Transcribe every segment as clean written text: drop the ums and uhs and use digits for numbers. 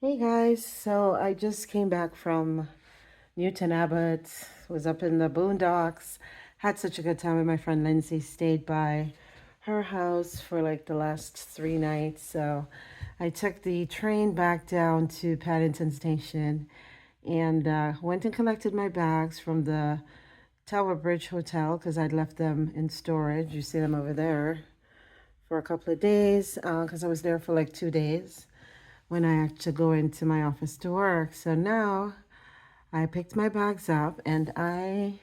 Hey guys, so I just came back from Newton Abbot, was up in the boondocks, had such a good time with my friend Lindsay, stayed by her house for like the last 3 nights. So I took the train back down to Paddington Station and went and collected my bags from the Tower Bridge Hotel because I'd left them in storage. You see them over there for a couple of days because I was there for like 2 days when I had to go into my office to work. So now I picked my bags up and I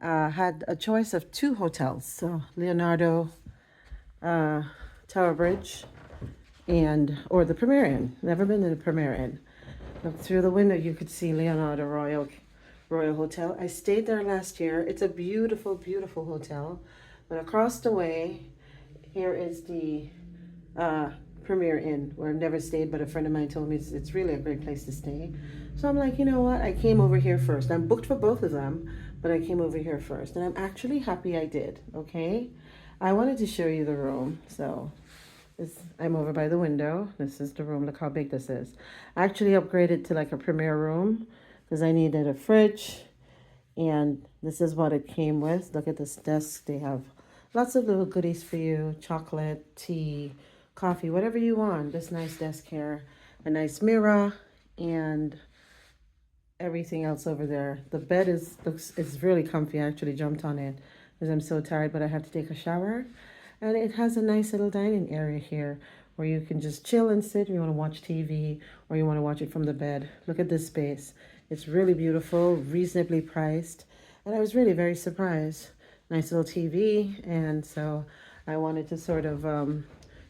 had a choice of two hotels. So Leonardo uh, Tower Bridge or the Premier Inn. Never been to the Premier Inn. Look through the window, you could see Leonardo Royal Hotel. I stayed there last year. It's a beautiful, beautiful hotel. But across the way, here is the uh, Premier Inn, where I've never stayed, but a friend of mine told me it's really a great place to stay. So I'm like, you know what? I came over here first. I'm booked for both of them, but I came over here first, and I'm actually happy I did. Okay, I wanted to show you the room. So I'm over by the window. This is the room. Look how big this is. I actually upgraded to like a premier room because I needed a fridge, and this is what it came with. Look at this desk. They have lots of little goodies for you: chocolate, tea, coffee, whatever you want. This nice desk here, a nice mirror, and everything else over there. The bed is really comfy. I actually jumped on it because I'm so tired, but I have to take a shower. And it has a nice little dining area here where you can just chill and sit. You want to watch TV or you want to watch it from the bed. Look at this space. It's really beautiful, reasonably priced. And I was really very surprised. Nice little TV. And so I wanted to sort of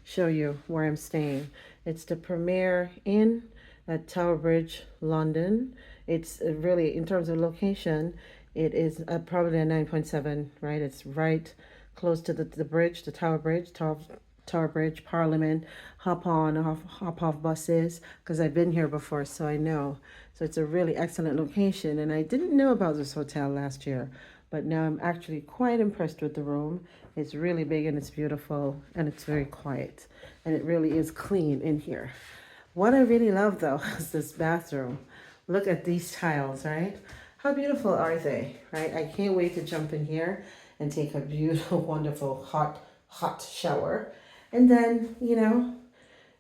show you where I'm staying. It's the Premier Inn at Tower Bridge, London. It's really, in terms of location, it is probably a 9.7, right? It's right close to the bridge, the Tower Bridge, Parliament, hop on, hop off buses, because I've been here before, so I know. So it's a really excellent location, and I didn't know about this hotel last year, but now I'm actually quite impressed with the room. It's really big and it's beautiful and it's very quiet, and it really is clean in here. What I really love though is this bathroom. Look at these tiles, right? How beautiful are they, right? I can't wait to jump in here and take a beautiful, wonderful, hot shower. And then,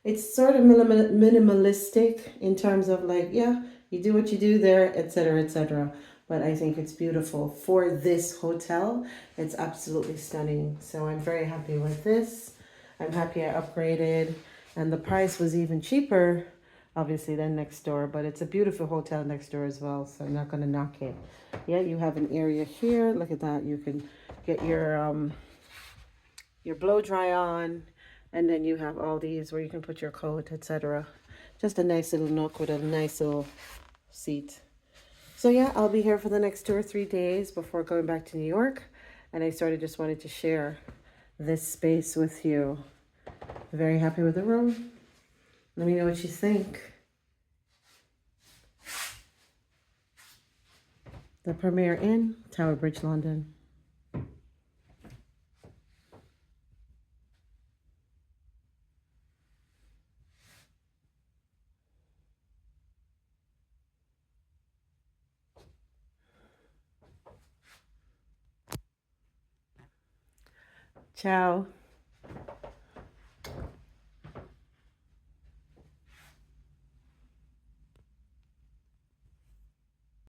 it's sort of minimalistic in terms of like, yeah, you do what you do there, etc., etc. But I think it's beautiful for this hotel. It's absolutely stunning. So I'm very happy with this. I'm happy I upgraded, and the price was even cheaper, obviously, than next door. But it's a beautiful hotel next door as well, so I'm not going to knock it. Yeah, you have an area here. Look at that. You can get your blow dry on, and then you have all these where you can put your coat, etc. Just a nice little nook with a nice little seat. So yeah, I'll be here for the next 2 or 3 days before going back to New York, and I sort of just wanted to share this space with you. Very happy with the room. Let me know what you think. The Premier Inn, Tower Bridge, London. Ciao.